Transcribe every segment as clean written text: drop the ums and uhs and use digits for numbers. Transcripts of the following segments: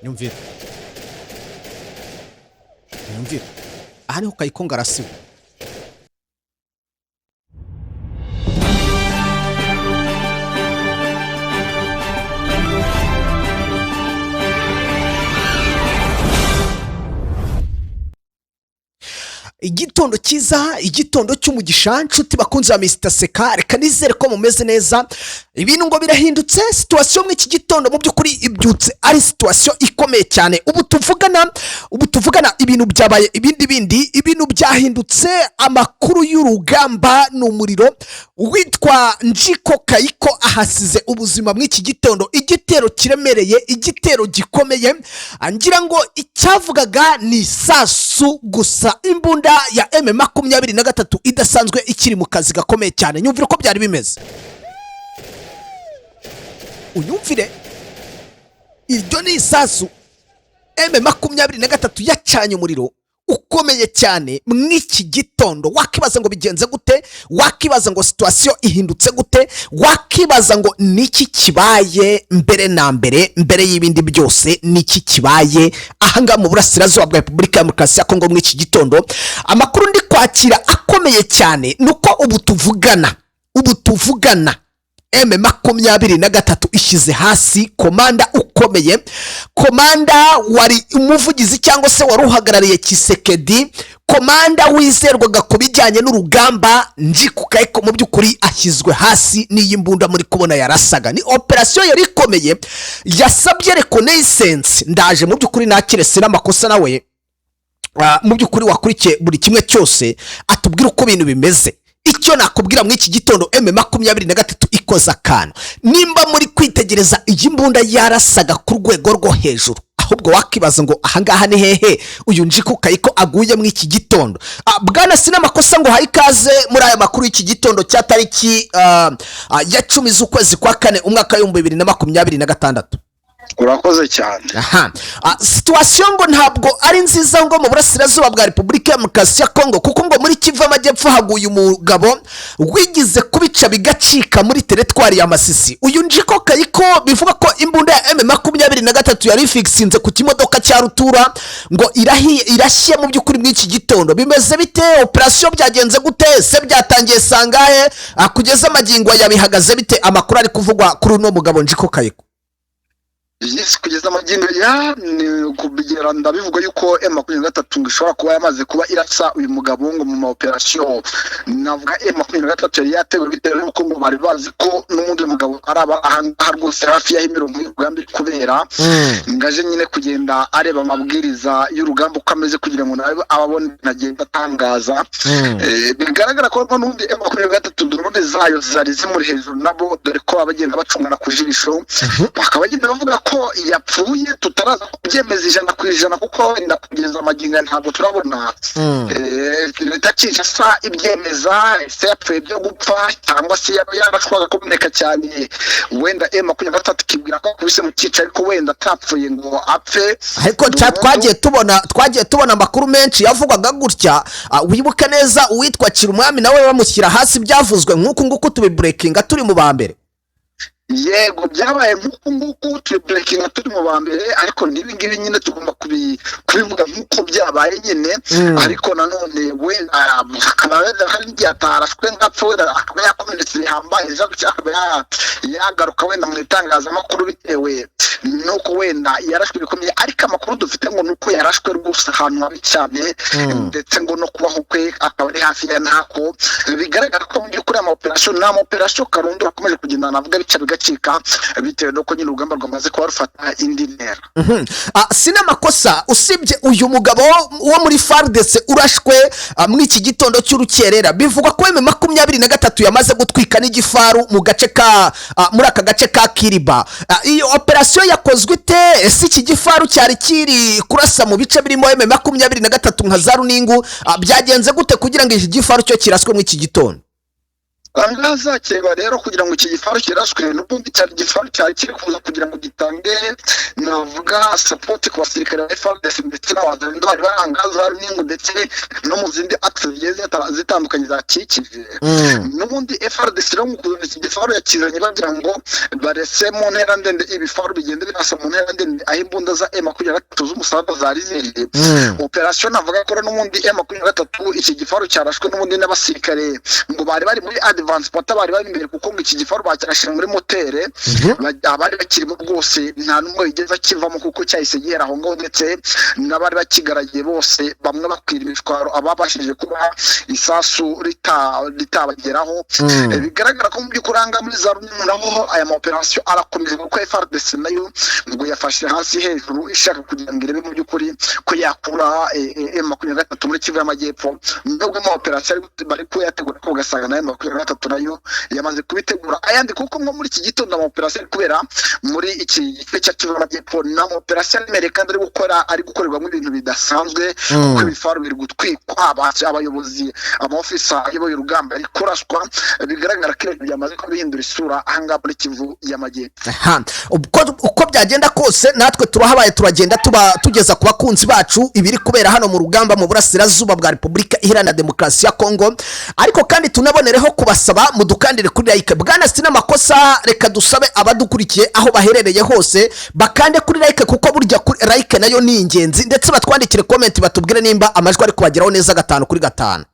nyumvira nyumvira aha niho KAIKO ngarasiwe igitondo cyiza igitondo cy'umugisha nshuti bakunze Mr Seka reka nizere ko mumeze neza ibintu ngo birahindutse situation mu iki gitondo mu byukuri ibyutse ari situation ikomeye cyane ubu tuvugana ibintu byabaye ibintu byahindutse amakuru y'urugamba n'umuriro witwa NJIKO KAIKO ahasize ubuzima mu iki gitondo igitero kiremereye igitero gikomeye ngira ngo icyavugaga ni sasu gusa imbunda ya M23 idasanzwe ikiri mu kazi gakomeye cyane nyumvire ko byari bimeze unyumvire iryo ni isasu M23 yacanye umuriro ukomeye cyane mw'iki gitondo wakibaza ngo bigenze gute wakibaza ngo situation ihindutse gute wakibaza ngo niki kibaye mbere y'ibindi byose niki kibaye ahanga mu burasirazuba bwa Republika ya Demokarasi ya Kongo mw'iki gitondo amakuru ndi kwakira akomeye cyane nuko ubu tuvugana M23 ishize hasi komanda ukomeye komanda wari umuvugizi cyangwa se wari uhagarariye Kisekedi komanda wizerwaga ku bijyanye n'urugamba NJIKO KAIKO mu byukuri ashyizwe hasi n'iyi mbunda muri kubona yarasaga ni operation yari ikomeye yasabye reconnaissance ndaje mu byukuri nakire sina makosa nawe mu byukuri wakurikiye buri kimwe cyose atubwira uko ibintu bimeze icyo nakubwira mu iki gitondo M23 ikoza kana nimba muri kwitegereza iyi mbunda yarasaga ku rwego rwo hejuru ahubwo wakibaza ngo ahangaha ni hehe uyu NJIKO KAIKO aguye mu iki gitondo bwana sina makosa ngo hayikaze muri aya makuru y'iki gitondo cya tariki ya 10 z'ukwezi kwa 4 umwaka wa 2026 urakoze cyane situation ngo ntabwo ari nziza ngo mu burasirazuba bwa Republika ya Demokarasi ya Kongo kuko ngo muri Kivu amajyepfo haguye umugabo wigize kubica bigacika muri teritwari ya Masisi uyu NJIKO KAIKO bivuga ko imbunda ya M23 yari fixinze ku kimodoka cya rutura ngo irashye mu byukuri mw'iki gitondo bimeze bite operation byagenze gute se byatangiye sangahe kugeza amagingo yabihagaze bite amakuru ari kuvugwa kuri uno mugabo NJIKO KAIKO kugeza amagingo ya kubigera ndabivuga yuko M23 ishobora kuba yamaze kuba irasa uyu mugabo ngo mu operation navuga M23 yari yatewe bitewe n'uko ngo bari bazi ko n'undi mugabo araba ahangaha rwose hafi ya imirongo y'urugamba kubera ngaje nyine kugenda areba amabwiriza y'urugamba uko ameze kugira ngo nabe ababone nagenda atangaza bigaragara ko n'undi M23 drone zayo zari zimuri hejuru nabo dore ko abagenda bacungana ku jisho bakabagenda bavuga ko yapfuye tutaraza kubyemeza 100% kuko wenda kugeza amaginga ntabwo turabona leta cyisa ibyemeza se yapfuye byo gupfa cyangwa se yarashwaga kumeneka cyane wenda M23 kibwira ko kubise mu cyica ariko wenda atapfuye ngo apfe ariko twagiye tubona amakuru menshi yavugwaga gutya wibuka neza uwitwa Kirumwami nawe bamushyira hasi byavuzwe nk'uko tubibreakinga turi mu bambere yego byabaye nk'uko breaking turi mu bambere ariko nibingibi nyine tugomba kubivuga nk'uko byabaye nyine ariko nanone wenda akabeza hari yatarashwe nkapfura akaba yakomeretse hambaye cyakaba yagaruka wenda mu itangazamakuru bitewe nuko wenda yarashwe bikomeye ariko amakuru dufite ngo nuko yarashwe rwose ahantu habi cyane ndetse ngo no kubaho kwe akaba ari hafi ya ntako bigaragara ko mu by'ukuri ama operation Karundo akomeje kugenda navuga bicika bitewe nuko nyine urugamba rwamaze kuba rufata indi ntera sina makosa usibye uyu mugabo wo muri FARDC urashwe mu iki gitondo cy'urukerera bivuga ko M23 yamaze gutwika n'igifaru mu gace ka muri aka gace ka Kiriba iyo operation yakozwe ite ese iki gifaru cyari kiri kurasa mu bice birimo M23 nka Zaruningu byagenze gute kugira ngo iki gifaru cyo kiraswe mu iki gitondo Angaza cyeba rero kugira ngo iki gifaru kiraswe n'ubundi cyari gifaru cyari kiri kuza kugira ngo gitange navuga support ku basirikare ba FARDC ndetse n'abazindi bari barangaza n'ingu ndetse no mu zindi actions zitandukanye za kikije n'ubundi FARDC rero mu kuzana iki gifaru yakizanye bagira ngo barese mu ntera ndende ibifaru bigende birasa mu ntera ndende aho imbunda za M23 z'umusaraba zari ziri operation navuga ko n'ubundi M23 iki gifaru cyarashwe n'ubundi n'abasirikare ngo bari muri advance pata bari imbere kuko ngo iki gifaru bacyashira muri motere abari bakirimo rwose nta numwe bigeza kivamo kuko cyahise gihera aho ngo ndetse n'abari bakigaragiye bose bamwe bakwira imishwaro ababashije kuba isasu ritabageraho bigaragara ko mu by'ukuranga muri za runini naho aya ma operation arakomeza kuko FARDC nayo ngo yafashe hasi hejuru ishaka kugira ngo irebe mu by'ukuri ko yakura M23 muri Kivu y'Amajyepfo nubwo mu operation bari ko yategura ko gasanga na M23 nayo yamaze kubitegura ayandi kuko nko muri iki gitondo ama operation kubera muri iki gice cya Kivu y'Amajyepfo na operation Amerika ari gukorerwa mu bintu bidasanzwe kuko ibifaru biri gutwikwa abayobozi amofisa ayoboye urugamba ari kuraswa bigaragara ko byamaze ko bihindura isura ahanga muri Kivu y'Amajyepfo. Uko byagenda kose natwe turahabaye turagenda tugeza ku bakunzi bacu ibiri kubera hano mu rugamba mu burasirazuba bwa Repubulika Iharanira Demokarasi ya Kongo ariko kandi tunabonereho kubasaba mudukandire kuri like bwana sina makosa reka dusabe abadukurikiye aho baherereye hose bakande kuri like kuko burya like nayo ni ingenzi ndetse batwandikire comment batubwire nimba amajwi ari kubageraho neza 5 kuri 5.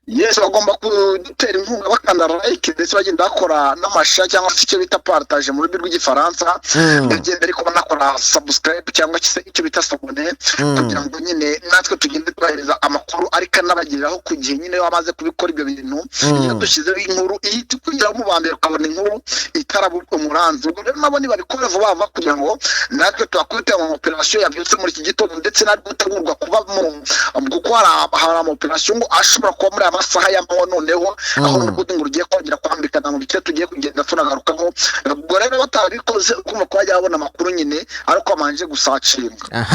Yes, bagomba kudutera inkunga bakanda like ndetse bagenda bakora n'amasha cyangwa se icyo bita partage mu rurimi rw'igifaransa bagenda ariko banakora subscribe cyangwa se icyo bita s'abonner kugira ngo nyine natwe tugende twahereza amakuru ariko nabagiriraho ku gihe nyine wamaze kubikora ibyo bintu iyo dushizeho inkuru ihita kugira mu bambere ukabona inkuru itarabu umuranzi ubwo rero nabo nibabikora vuba kugira ngo natwe twakwite mu operation yabyutse muri iki gitondo ndetse natwe gutegurwa kuba mu gukora ama operation ngo ashobora kuba muri amasaha y'amanywa noneho aho n'ubundi ngo ugiye kongera kwambikana mu bice tugiye kugenda tunagarukaho ubwo rero batabikoze uko kwajya babona amakuru nyine ariko amanje gusacinga.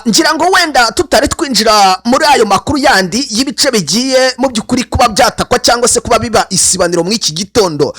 Ngira ngo wenda tutari twinjira muri ayo makuru yandi y'ibice bigiye mu by'ukuri kuba byatakwa cyangwa se kuba biba isibaniro mu iki gitondo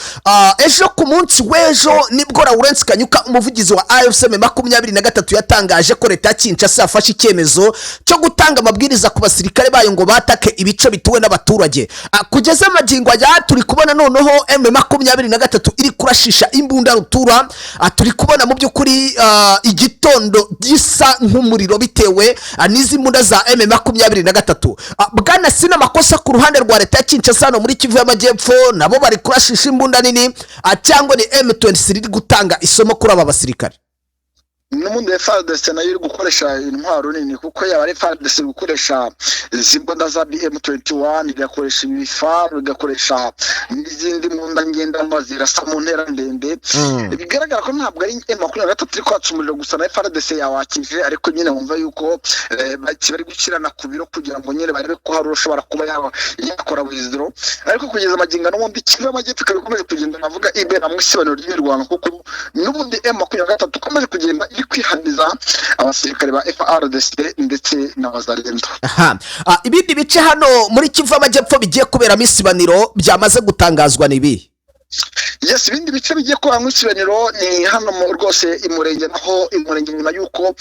ejo ku munsi w'ejo nibwo Lawrence Kanyuka umuvugizi wa AFSM 23 yatangaje ko leta ya Kinshasa yafashe icyemezo cyo gutanga amabwiriza ku basirikare bayo ngo batake ibice bituwe n'abaturage kugeza amagingo ya turi kubona noneho M23 iri kurashisha imbunda rutura turi kubona mu by'ukuri igitondo gisa nk'umuriro bitewe n'izi mbunda za M23 bwana sina makosa ku ruhande rwa leta ya Kinshasa no muri Kivu y'Amajyepfo nabo bari kurashisha imbunda nini cyangwa ni M23 iri gutanga isomo kuri aba basirikare. N'umundi FARDC nayo iri gukoresha intwaro nini kuko yaba ari FARDC gukoresha izimbunda za M21 igakoresha ibifaru igakoresha n'izindi mbunda ngendanwa zirasa mu ntera ndende bigaragara ko ntabwo ari M23 iri kwatsumurira gusa na FARDC yawakije ariko nyine wumva yuko bari gukirana ku biro kugira ngo nyine barebe ko hari ushobora kuba yakora wizero ariko kugeza amaginga n'ubundi Kivu y'Amajyepfo ikomeje kugenda navuga ibera mu isibaniro ry'imirwano kuko n'ubundi M23 ikomeje kugenda kwihaniza abasirikare ba FARDC ndetse n'abazarendo. Ibindi bice hano muri Kivu y'Amajyepfo bigiye kubera misibaniro byamaze gutangazwa nibi. Yes, ibindi bice bigiye kuba mwisibaniro ni hano mu rwose imurenge naho imurenge nyuma yuko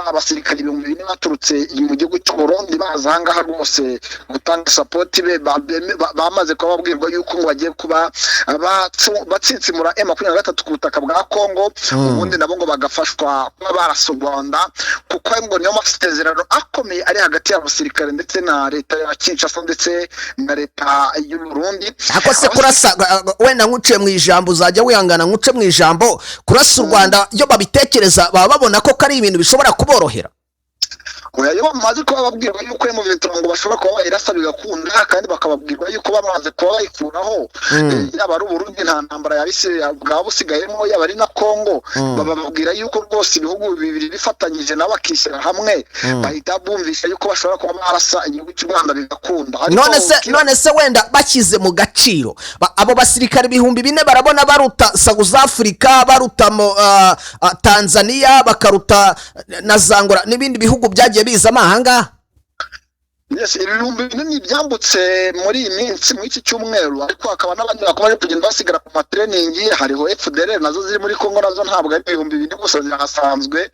abasirikare 2000 baturutse mu gihugu cy'u Burundi bazanga ha rwose gutanga support bamaze kuba babwirwa yuko ngo bagiye kuba batsitsimura M23 ku butaka bwa Kongo ubundi nabo ngo bagafashwa kuba barasogwanda kuko ngo niyo masezerano akomeye ari hagati y'abasirikare ndetse na leta ya Kinshasa ndetse na leta y'u Burundi. Akose kurasa wenda nguce mu ijambo uzajya wihangana nguce mu ijambo kurasa u Rwanda yo babitekereza baba babona ko kari ibintu bishobora kuborohera. Oya bamaze kuba babwirwa yuko mu bitaro ngo bashobora kuba bayirasa bigakunda kandi bakababwirwa yuko bamaze kuba bayikuraho yaba ari Burundi nta ntambara yabise bwa busigayemo yaba ari na Kongo bababwira yuko rwose ibihugu bibiri bifatanyije nabo bakishyira hamwe bahita bumvisha yuko bashobora kuba barasa igihugu cy'u Rwanda bigakunda. None se wenda bakize mu gaciro abo basirikare 4,000 barabona baruta South Africa baruta Tanzania bakaruta na Zangora n'ibindi bihugu byagiye biza amahanga. Yes, ibihumbi binini byambutse muri iyi minsi muri iki cyumweru, ariko hakaba n'abandi bakomeje kugenda basigara ku matraining. Hariho FDR nazo ziri muri Kongo, nazo ntabwo ari ibihumbi bine gusa zirahasanzwe.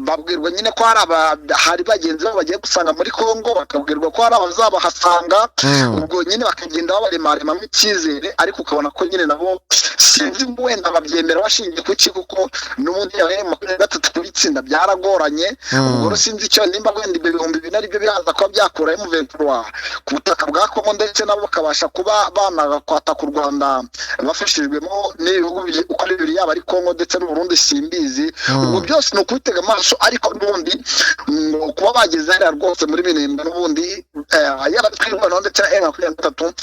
Babwirwa nyine ko hari bagenzi babo bagiye gusanga muri Kongo, bakabwirwa ko hari abazabahasanga, ubwo nyine bakagenda babaremaremamo icyizere, ariko ukabona ko nyine nabo sinzi wenda babyemera bashingiye kuki, kuko n'ubundi yabaye 23 kuri itsinda byaragoranye. Ubwo sinzi icyo nimba wenda ibihumbi bine ari byo biraza ko byakura M23 ku butaka bwa Kongo, ndetse nabo bakabasha kuba banakwata ku Rwanda bafashijwemo n'ibihugu uko ari bibiri, yaba ari Kongo ndetse n'u Burundi simbizi. Ubwo byose ni ukubitega amaso, ariko n'ubundi kuba bageze hariya rwose muri Minembwe n'ubundi yaba twirwanaho ndetse na M23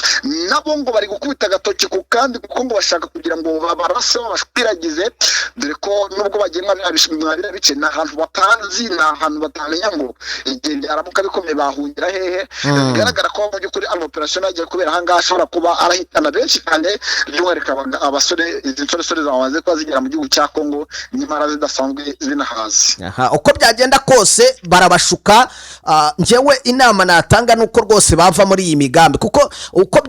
nabo ngo bari gukubita agatoki ku kandi, kuko ngo bashaka kugira ngo barase bashwiragize, dore ko nubwo bagenwa mwabira bice na ahantu batanzi, na ahantu batamenya ngo igende aramuka bikomeye bahungira hehe. Bigaragara ko mu by'ukuri operation yagiye kubera ahangaha ashobora kuba arahitana benshi cyane, by'umwihariko abasore, izi nsore zamaze kuba zigera mu gihugu cya Kongo nyamara zidasanzwe zinahazi. Uko byagenda kose barabashuka. Njyewe inama natanga nuko rwose bava muri iyi migambi, kuko uko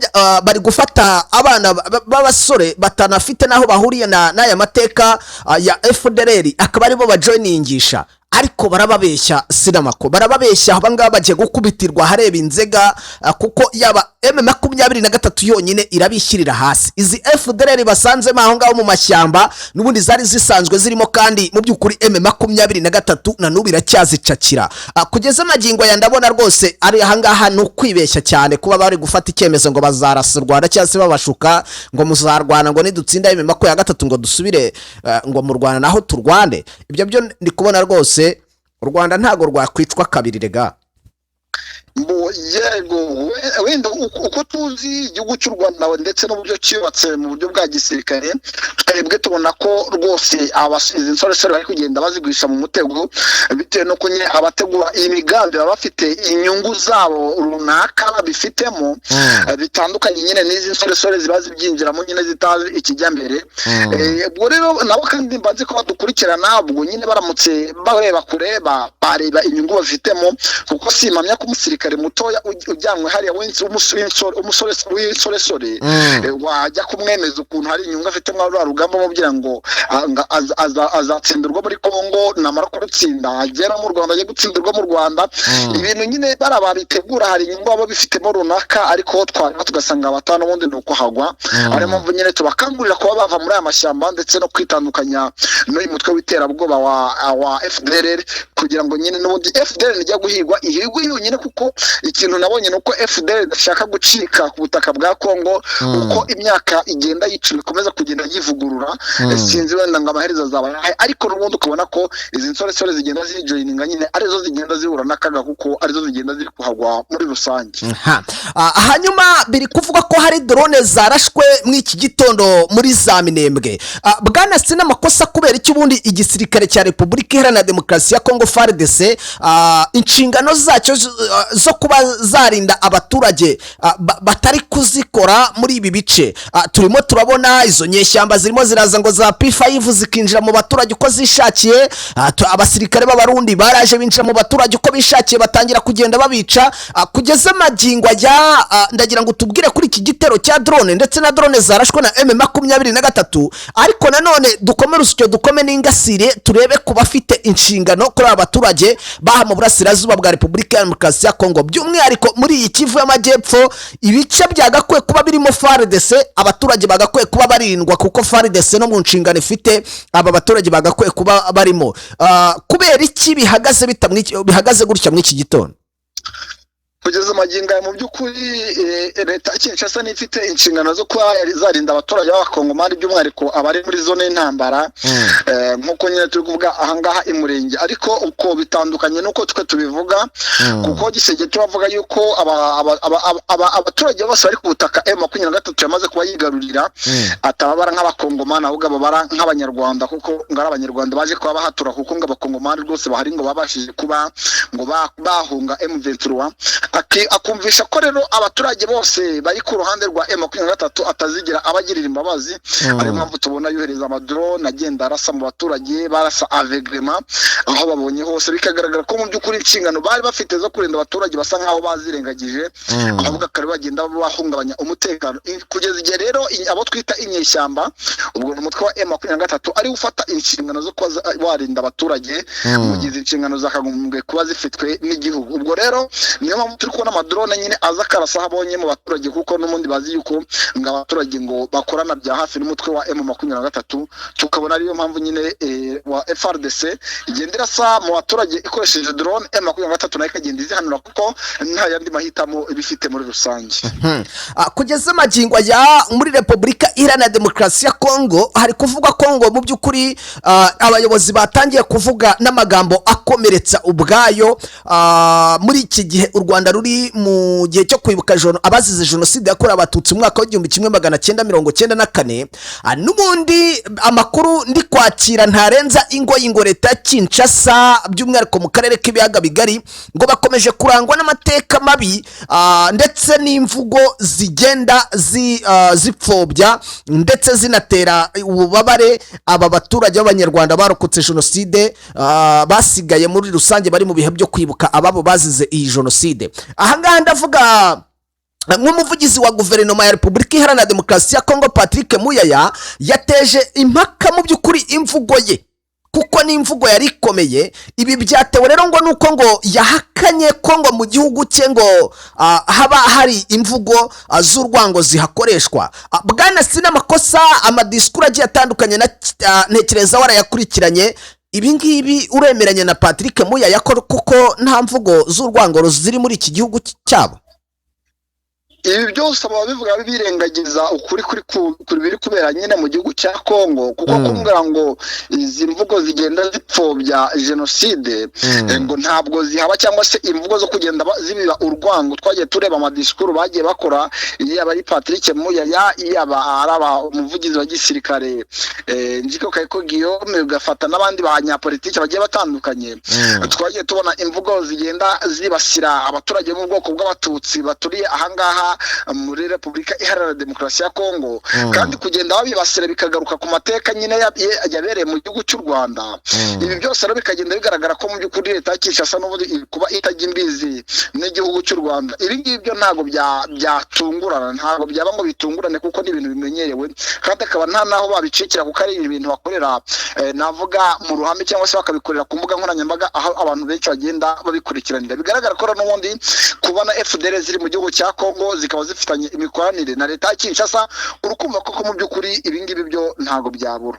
bari gufata abana b'abasore batanafite naho bahuriye n'aya mateka ya FDLR, akaba aribo bajoiningisha, ariko barababeshya sinamako, barababeshya abangaba bagiye gukubitirwa hareba inzega, kuko yaba M23 yonyine irabishyirira hasi. Izi FDLR basanzemo aho ngaho mu mashyamba n'ubundi zari zisanzwe zirimo, kandi mu by'ukuri M23 na n'ubu iracyazicakira. Kugeza magingo ya ndabona rwose ari ahangaha no kwibeshya cyane kuba bari gufata icyemezo ngo bazarasa u Rwanda, cyangwa se babashuka ngo muzarwana, ngo nidutsinda M23 ngo dusubire ngo mu Rwanda naho turwane. Ibyo byo ndi kubona rwose u Rwanda ntago rwakwicwa kabiri rega. Yego, wenda uko tuzi igihugu cy'u Rwanda ndetse n'uburyo cyubatse mu buryo bwa gisirikare, twebwe tubona ko rwose abasize insoresore bari kugenda bazigurisha mu mutego, bitewe no kunye abategura iyi migambi baba bafite inyungu zabo runaka babifitemo, bitandukanye nyine n'izi nsoresore ziba zibyinjiramo nyine zitazi ikijya mbere. Ubwo rero nabo kandi mbazi ko badukurikirana, ubwo nyine baramutse bareba kureba bareba inyungu bafitemo, kuko simamya ko umusirikare mutoya ujyanwe hariya w'insoresore wajya kumwemeza ukuntu hari inyungu afite muri rugamba mubwira ngo azatsindirwa muri Kongo, namara kurutsinda agera mu Rwanda, agiye gutsindirwa mu Rwanda. Ibintu nyine barababitegura, hari inyungu baba bifitemo runaka, ariko twareba tugasanga abatana ubundi ni uko hagwa. Ariyo mpamvu nyine tubakangurira kuba bava muri aya mashyamba ndetse no kwitandukanya n'uyu mutwe w'iterabwoba wa FDLR, kugira ngo nyine n'ubundi FDLR nijya guhigwa ihigwe yonyine, kuko ikintu nabonye nuko FDLR idashaka gucika ku butaka bwa Kongo, uko imyaka igenda yicuma ikomeza kugenda yivugurura. Sinzi wenda ngo amaherezo azaba, ariko n'ubundi ukabona ko izi nsoresore zigenda zijoininga nyine arizo zigenda zihura n'akaga, kuko arizo zigenda ziri kuhagwa muri rusange. Hanyuma biri kuvuga ko hari drone zarashwe mu iki gitondo muri za Minembwe. Bwana sina makosa kubera iki ubundi igisirikare cya Repubulika Iharanira Demokarasi ya Kongo FARDC inshingano zacyo zo kuba zarinda abaturage batari kuzikora muri ibi bice. Turimo turabona izo nyeshyamba zirimo ziraza ngo za P5 zikinjira mu baturage uko zishakiye. Abasirikare b'abarundi baraje binjira mu baturage uko bishakiye, batangira kugenda babica. Kugeza magingo ajya ndagira ngo tubwire kuri iki gitero cya drone, ndetse na drone zarashwe na M23, ariko nanone dukomere usicyo dukome n'ingasire turebe ku bafite inshingano kuri abaturage baha mu burasirazuba bwa Repubulika ya Demokarasi ya Kongo, by'umwihariko muri iyi Kivu y'Amajyepfo. Ibice byagakwiye kuba birimo FARDC, abaturage bagakwiye kuba barindwa, kuko FARDC no mu nshingano ifite aba baturage bagakwiye kuba barimo. Kubera iki bihagaze gutya muri iki gitondo? Kugeza amagingo mu by'ukuri leta Kinshasa n'ifite inshingano zo kuba zarinda abaturage b'abakongomani, by'umwihariko abari muri zone y'intambara, nk'uko nyine turi kuvuga ahangaha imurenge. Ariko uko bitandukanye nuko twe tubivuga, kuko gisege tubavuga yuko abaturage bose bari ku butaka M23 yamaze kuba yigarurira, atababara nk'abakongomani, ahubwo babara nk'abanyarwanda, kuko ngo ari abanyarwanda baje kuba bahatura, kuko ngo abakongomani rwose bahari ngo babashije kuba ngo bahunga M23. akumvisha ko rero abaturage bose bari ku ruhande rwa M23 atazigira abagirira imbabazi. Ariyo mpamvu tubona yohereza amadrone agenda arasa mu baturage, barasa avegrema aho babonye hose, bikagaragara ko mu by'ukuri inshingano bari bafite zo kurinda abaturage basa nkaho bazirengagije, abavuga kare bagenda bahungabanya umutekano. Kugeza igihe rero abo twita inyeshyamba, ubwo umutwe wa M23 ari ufata inshingano zo warinda abaturage mu gihe inshingano zakagombye kuba zifitwe n'igihugu. Ubwo rero niyo mpamvu turi kubona amadrone nyine aza karasa abonye mu baturage, kuko n'ubundi bazi yuko ngo abaturage ngo bakorana bya hafi n'umutwe wa M23. Tukabona ariyo mpamvu nyine wa FARDC igendera sa mu baturage ikoresheje drone, M23 nayo ikagenda izihanura kuko nta yandi mahitamo ibifite muri rusange. Kugeza amagingo ya muri Repubulika Iharanira Demokarasi ya Kongo hari kuvuga Kongo mu by'ukuri abayobozi batangiye kuvuga n'amagambo akomeretsa ubwayo muri iki gihe u Rwanda ruri mu gihe cyo kwibuka abazize jenoside yakorewe abatutsi mu mwaka wa 1994. N'ubundi amakuru ndi kwakira ntarenza ingo leta ya Kinshasa by'umwihariko mu karere k'ibiyaga bigari ngo bakomeje kurangwa n'amateka mabi ndetse n'imvugo zigenda zipfobya ndetse zinatera ububabare aba baturage b'abanyarwanda barokotse jenoside basigaye muri rusange bari mu bihe byo kwibuka ababo bazize iyi jenoside. Ahangaha ndavuga nk'umuvugizi wa guverinoma ya Repubulika Iharanira Demokarasi ya Kongo Patrick Muyaya yateje impaka mu by'ukuri imvugo ye, kuko n'imvugo yari ikomeye. Ibi byatewe rero ngo nuko ngo yahakanye ko ngo mu gihugu cye ngo haba hari imvugo z'urwango zihakoreshwa. Bwana sinamakosa amadiskuru agiye atandukanye na ntekereza warayakurikiranye. Ibi ngibi uremeranya na Patrick Muyaya kuko nta mvugo z'urwango ziri muri iki gihugu cyabo? Ibi byose aba bivuga birengagiza ukuri biri kubera nyine mu gihugu cya Kongo, kuko kumbwira ngo izi mvugo zigenda zipfobya jenoside ngo ntabwo zihaba, cyangwa se imvugo zo kugenda zibiba urwango. Twagiye tureba amadiskuru bagiye bakora, yaba ari Patrick Muyaya, yaba araba umuvugizi wa gisirikare NJIKO KAIKO Guillaume, gafata n'abandi banyapolitike bagiye batandukanye. Twagiye tubona imvugo zigenda zibasira abaturage mu bwoko bw'abatutsi baturiye ahangaha muri Repubulika Iharanira Demokarasi ya Kongo, kandi kugenda babibasira bikagaruka ku mateka nyine yabereye mu gihugu cy'u Rwanda. Ibi byose rero bikagenda bigaragara ko mu by'ukuri leta ya Kinshasa n'ubundi kuba itajya imbizi n'igihugu cy'u Rwanda. Ibi ngibyo ntabwo byatungurana, ntabwo byaba ngo bitungurane, kuko ni ibintu bimenyerewe, kandi akaba nta naho babicikira, kuko ari ibintu bakorera navuga mu ruhame cyangwa se bakabikorera ku mbuga nkoranyambaga, aho abantu benshi bagenda babikurikiranira. Bigaragara ko n'ubundi kubona FDL ziri mu gihugu cya Kongo zikaba zifitanye imikoranire na leta ya Kinshasa, urukumva koko mu by'ukuri ibi ngibi byo ntago byabura.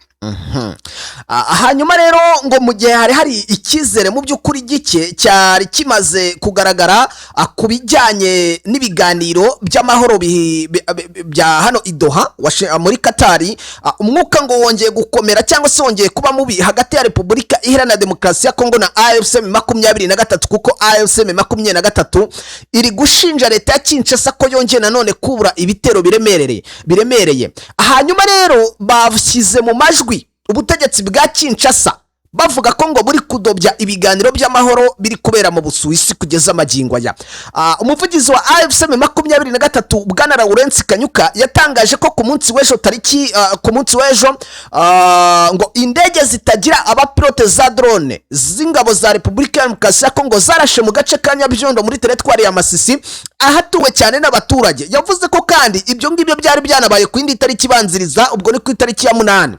Hanyuma rero ngo mu gihe hari ikizere mu by'ukuri gike cyari kimaze kugaragara ku bijyanye n'ibiganiro by'amahoro bya hano i Doha muri Katari, umwuka ngo wongeye gukomera cyangwa se wongeye kuba mubi hagati ya Repubulika Iharanira Demokarasi ya Kongo na AFC 23, kuko AFC 23 iri gushinja leta ya Kinshasa ko yongeye nanone kubura ibitero biremereye. Hanyuma rero bashyize mu majwi ubutegetsi bwa Kinshasa bavuga ko ngo buri kudobya ibiganiro by'amahoro biri kubera mu Busuwisi kugeza amagingo aya. Umuvugizi wa AFC 23 Bwana Lawrence Kanyuka yatangaje ko ku munsi w'ejo ngo indege zitagira abapilote za drone z'ingabo za Repubulika ya Demokarasi ya Kongo zarashe mu gace ka Nyabyondo muri teritwari ya Masisi ahatuwe cyane n'abaturage. Yavuze ko kandi ibyo ngibyo byari byanabaye ku indi tariki banziriza, ubwo ni ku itariki ya 8.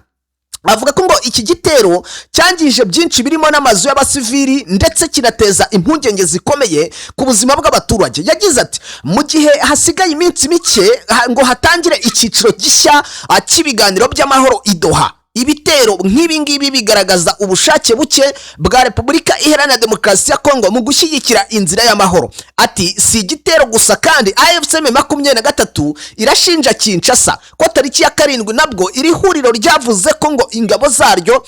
Avuga ko ngo iki gitero cyangije byinshi birimo n'amazu y'abasivili ndetse kinateza impungenge zikomeye ku buzima bw'abaturage. Yagize ati mu gihe hasigaye iminsi mike ngo hatangire icyiciro gishya cy'ibiganiro by'amahoro i Doha, ibitero nk'ibi ngibi bigaragaza ubushake buke bwa Repubulika Iharanira Demokarasi ya Kongo mu gushyigikira inzira y'amahoro. Ati si igitero gusa, kandi AFC 23 irashinja Kinshasa ko tariki ya 7 nabwo iri huriro ryavuze ko ngo ingabo zaryo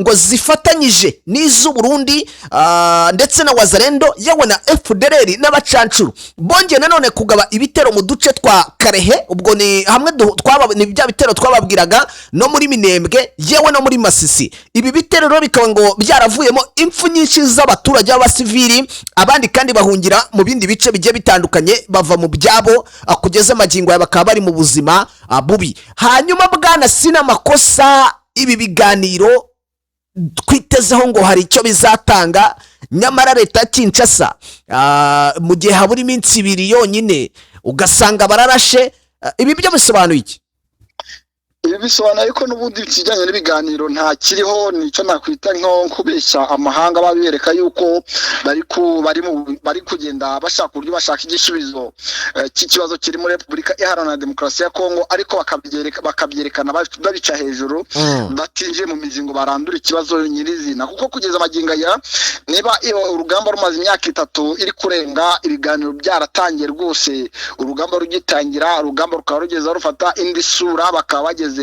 ngo zifatanyije n'iz'u Burundi ndetse na Wazalendo yewe na FDLR n'abacancuru bongeye nanone kugaba ibitero mu duce twa Karehe, ubwo ni hamwe ni bya bitero twababwiraga no muri Mine Minembwe yewe no muri Masisi. Ibi bitero bikaba ngo byaravuyemo impfu nyinshi z'abaturage b'abasivili, abandi kandi bahungira mu bindi bice bigiye bitandukanye bava mu byabo kugeza magingo ya bakaba bari mu buzima bubi. Hanyuma bwana sina makosa, ibi biganiro twitezeho ngo hari icyo bizatanga, nyamara leta ya Kinshasa mu gihe habura iminsi 2 yonyine ugasanga bararashe. Ibi byo bisobanuye iki? Ibi bisobanuye ko n'ubundi ikijyanye n'ibiganiro nta kiriho, nicyo nakwita nko kubeshya amahanga babereka yuko bari kugenda bashaka uburyo bashaka igisubizo cy'ikibazo kiri muri Repubulika Iharanira Demokarasi ya Kongo, ariko bakabyerekana babica hejuru batinje mu mizingo barandura ikibazo nyirizina. Kuko kugeza magingo ya niba urugamba rumaze imyaka 3 iri kurenga, ibiganiro byaratangiye rwose, urugamba rugitangira, urugamba rukaba rugeza rufata indi sura, bakaba bageze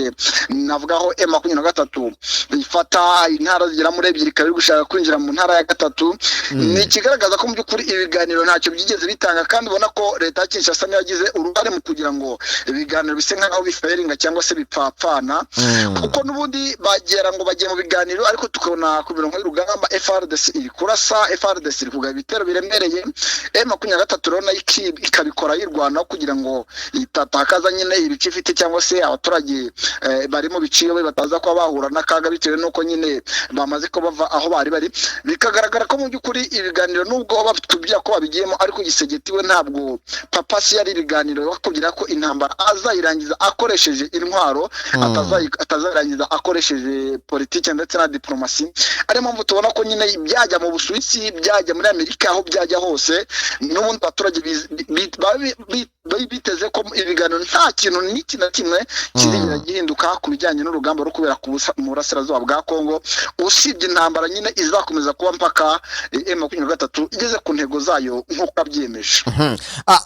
navugaho M23 ifata intara zigera muri 2 ikaba iri gushaka kwinjira mu ntara ya 3. Ni ikigaragaza ko mu by'ukuri ibiganiro ntacyo byigeze bitanga, kandi ubona ko leta ya Kinshasa yagize uruhare mu kugira ngo ibiganiro bise nkaho biferinga cyangwa se bipfapfana. Kuko n'ubundi bagiye mu biganiro, ariko tukabona ku mirongo y'urugamba FARDC iri kurasa, FARDC iri kugaba ibitero biremereye, M23 rona ikabikora yirwana kugira ngo itatakaza nyine ibice ifite cyangwa se abaturage bari mu biciyo bataza ko bahura n'akaga bitewe nuko nyine bamaze ko bava aho bari. Bikagaragara ko mu by'ukuri ibiganiro nubwo batubwira ko babigiyemo, ariko gisegetiwe ntabwo papasi yari ibiganiro bakubwira ko intambara azayirangiza akoresheje intwaro, atazayirangiza akoresheje politike ndetse na diplomasi. Ari mpamvu tubona ko nyine byajya mu Busuwisi, byajya muri Amerika, aho byajya hose n'ubundi abaturage biteze ko ibiganiro nta kintu n'iki na kimwe kirengera gihinduka ku bijyanye n'urugamba rwo kubera mu burasirazuba bwa Kongo, usibye intambara nyine izakomeza kuba mpaka M23 igeze ku ntego zayo nk'uko abyemeje.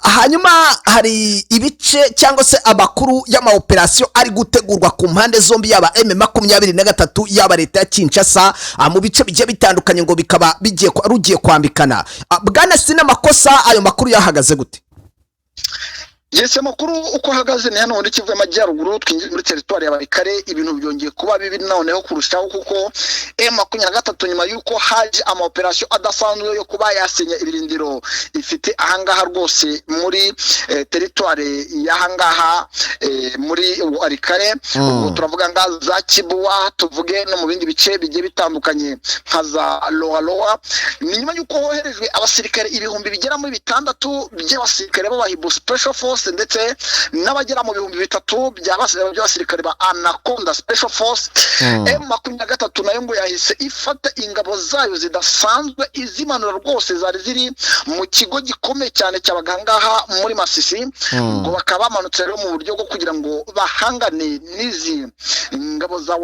Hanyuma hari ibice cyangwa se amakuru y'amaoperasiyo ari gutegurwa ku mpande zombi, yaba M23 yaba leta ya Kinshasa, mu bice bigiye bitandukanye ngo bikaba rugiye kwambikana. Bwana sina makosa, ayo makuru yahagaze gute? Yese makuru uko hagaze ni hano muri Kivu y'Amajyaruguru, twinjiye muri territoire ya Barikare, ibintu byongeye kuba bibi noneho kurushaho, kuko M23 nyuma yuko haje ama operation adasanzwe yo kuba yasenya ibirindiro ifite ahangaha rwose muri territoire y'ahangaha muri Barikare. Ubwo turavuga za Kibuwa, tuvuge no mu bindi bice bigiye bitandukanye nka za Loa. Ni nyuma yuko hoherejwe abasirikare ibihumbi bigera muri 6 by'abasirikare b'abahibo special force, ndetse n'abagera mu 3,000 by'abasirikare ba Anaconda Special Force. M23 nayo ngo yahise ifata ingabo zayo zidasanzwe izimanura rwose, zari ziri mu kigo gikomeye cyane cy'abagangaha muri Masisi, ngo bakaba bamanutse rero mu buryo bwo kugira ngo bahangane n'izi ingabo za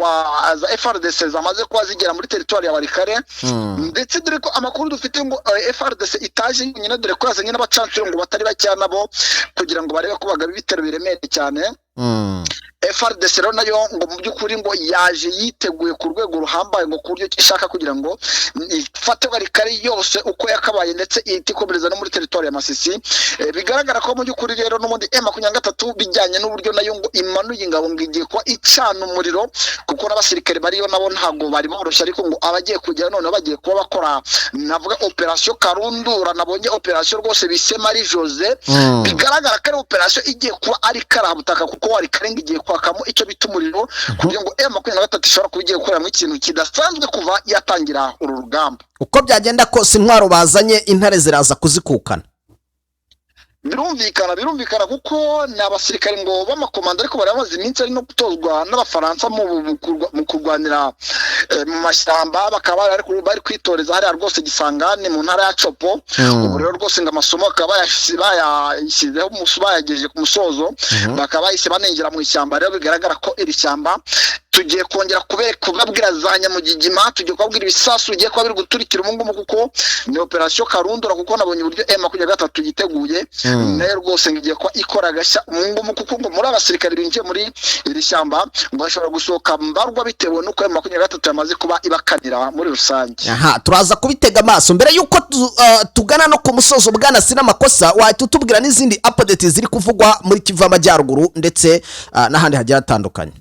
FARDC zamaze kuba zigera muri territoire ya Barikare. Ndetse dore ko amakuru dufite ngo FARDC itaje nyine, dore ko yazanye n'abacancuro ngo batari bacyana nabo kugira ngo barebe ko bagaba ibitero biremereye cyane. FARDC rero nayo ngo mu by'ukuri ngo yaje yiteguye ku rwego ruhambaye, ngo ku buryo ishaka kugira ngo ifate Barikare yose uko yakabaye, ndetse itikomereza no muri territoire ya Masisi. Bigaragara ko mu by'ukuri rero n'ubundi M23 bijyanye n'uburyo nayo ngo imanuye ingabo ngo igiye kwa icana umuriro, kuko n'abasirikare bariyo nabo ntabwo bari boroshye, ariko ngo abagiye kujya none bagiye kuba bakora navuga operation Karundura. Nabonye operation rwose bise Marie Jose, bigaragara ko ari operation igiye kuba ari karabutaka, kuko wari karenga igiye kwakamo icyo bita umuriro, kugira ngo M23 ishobora kuba igiye gukorera mu ikintu kidasanzwe kuva yatangira uru rugamba. Uko byagenda kose intwaro bazanye intare ziraza kuzikukana. Birumvikana kuko n'abasirikare ngo b'amakomando, ariko bari bamaze iminsi ari no gutozwa n'abafaransa mu kurwanira mu mashyamba, bakaba bari kwitoreza hariya rwose Gisangane mu ntara ya Copo. Ubu rero rwose ngo amasomo akaba bayashyizeho bayagejeje ku musozo, bakaba bahise banengera mu ishyamba. Rero bigaragara ko iri shyamba tugiye kongera kubabwira za Nyamugigima, tugiye kubabwira ibisasu bigiye kuba biri guturikira umungumu, kuko ni operation Karundura, kuko nabonye uburyo M23 yiteguye nayo rwose ngiye ko ikora gashya umungumu, kuko ngo muri abasirikare binjiye muri iri shyamba ngo bashobora gusohoka mbarwa bitewe nuko M23 yamaze kuba ibakanira muri rusange. Turaza kubitega amaso mbere yuko tugana no ku musozo. Bwana sina makosa, wahita utubwira n'izindi updates ziri kuvugwa muri Kivu y'Amajyaruguru ndetse n'ahandi hagiye hatandukanye.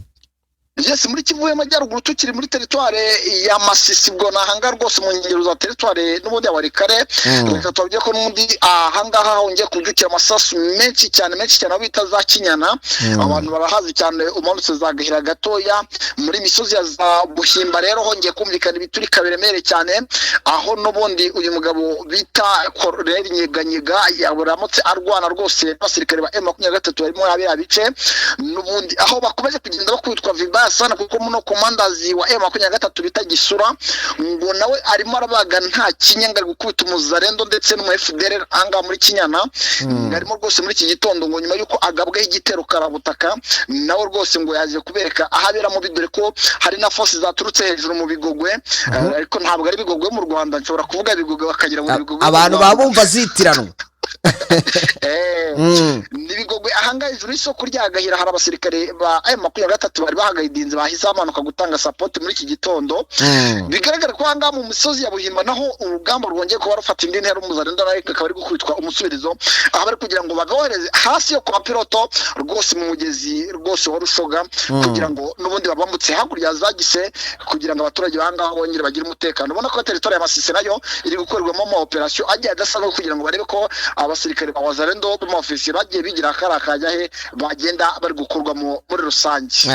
Yes, muri Kivu y'Amajyaruguru tukiri muri teritware ya Masisi, bwo nahanga rwose mu ngero za teritware n'ubundi ya Warikare. Reka tubabwiye ko n'undi ahangaha hongeye kujukira amasasu menshi cyane aho bita za Kinyana. Abantu barahazi cyane, umanutse za Gahira gatoya muri misozi ya za Buhimba, rero hongeye kumvikana ibiturika biremere cyane, aho n'ubundi uyu mugabo bita Colonel Nyeganyega yaburamutse arwana rwose n'abasirikare ba M23 barimo abira bice, n'ubundi aho bakomeje kugenda bakubitwa viba sana, kuko muno komandazi wa M23 bita Gisura ngo nawe arimo arabaga nta kinyanga gukubita umuzarendo ndetse no mu FDLR anga muri Kinyana. Arimo rwose muri iki gitondo ngo nyuma yuko agabweho igitero karabutaka, nawe rwose ngo yaje kubereka ahabera mu bidore ko hari na force zaturutse hejuru mu Bigogwe, ariko ntabwo ari Bigogwe mu Rwanda, nshobora kuvuga Bigogwe bakagira ngo Bigogwe abantu babumva zitiranwa. Nibigogwe ahanga hejuru y'isoko rya Gahira hari abasirikare ba M23 bari bahagayidinze bahise amanuka gutanga support muri iki gitondo. Bigaragara ko hanga mu misozi ya Buhimba naho urugamba rwongeye kuba rufata indi ntera, umuzarendo nawe akaba ari gukubitwa umusubirizo, aho bari kugira ngo bagahereze hasi yo kwa piloto rwose mu mugezi rwose wa Rushoga, kugira ngo n'ubundi babambutse hakurya zagise, kugira ngo abaturage banga bongere bagire umutekano. Ubona ko territoire ya Masisi nayo iri gukorerwamo ama operation agiye adasanzwe, kugira ngo barebe ko abasirikare ba wazarendo mu ofisi bagiye bigira akarakajya he bagenda bari gukorwamo muri rusange.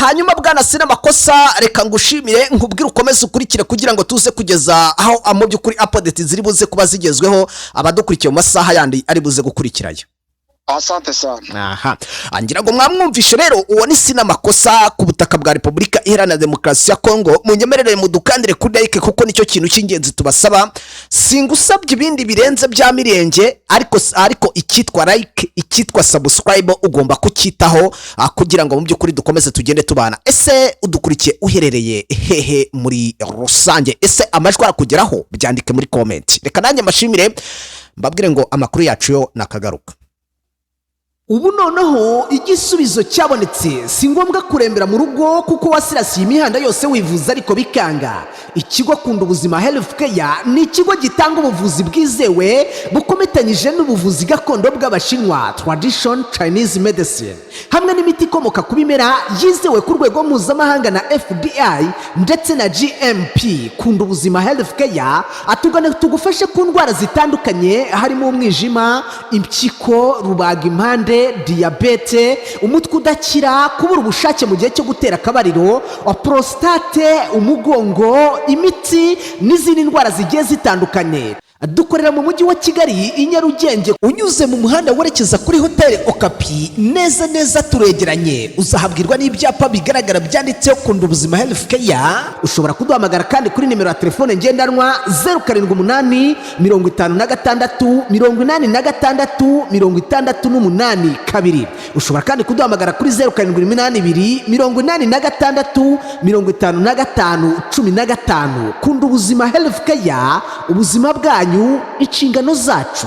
Hanyuma bwana Sina Makosa, reka ngushimire nkubwire ukomeze ukurikire kugira ngo tuze kugeza aho mu by'ukuri update ziri buze kuba zigezweho abadukurikiye mu masaha yandi ari buze gukurikirayo. Asante sana. Angira ngo mwamwumvishe rero, uwo ni Sina Makosa ku butaka bwa Republika Iharanira Demokarasi ya Kongo. Munyemerere mudukandire kuri like, kuko nicyo kintu cy'ingenzi tubasaba. Singusabye ibindi birenze bya mirenge, ariko ikitwa like, ikitwa subscribe ugomba kucyitaho, kugira ngo mu by'ukuri dukomeze tugende tubana. Ese udukurikiye uherereye hehe muri rusange? Ese amajwi arakugeraho? Byandike muri comment. Reka nanjye mbashimire, mbabwire ngo amakuru yacu yo nakagaruka. Ubu noneho igisubizo cyabonetse, si ngombwa kurembera mu rugo kuko wasirasiye imihanda yose wivuza ariko bikanga. Ikigo Kunda Ubuzima Health Care ni ikigo gitanga ubuvuzi bwizewe bukometanyije n'ubuvuzi gakondo bw'Abashinwa, tradition Chinese medicine, hamwe n'imiti ikomoka ku bimera yizewe ku rwego mpuzamahanga na FDI ndetse na GMP. Kunda Ubuzima Health Care atugane tugufashe ku ndwara zitandukanye, harimo umwijima, impyiko, rubagimpande, diabete, umutwe udakira, kubura ubushake mu gihe cyo gutera akabariro, prostate, umugongo, imiti n'izindi ndwara zigiye zitandukanye. Dukorera mu mujyi wa Kigali i Nyarugenge, unyuze mu muhanda werekeza kuri Hotel Okapi, neza turegeranye. Uzahabwirwa n'ibyapa bigaragara byanditseho Kunda Ubuzima Health Care. Ushobora kuduhamagara kandi kuri nimero ya telefone ngendanwa 078 56 86 68 Ushobora kandi kuduhamagara kuri 0782 86 55 15. Kunda Ubuzima Health Care, ubuzima bwanyu inshingano zacu.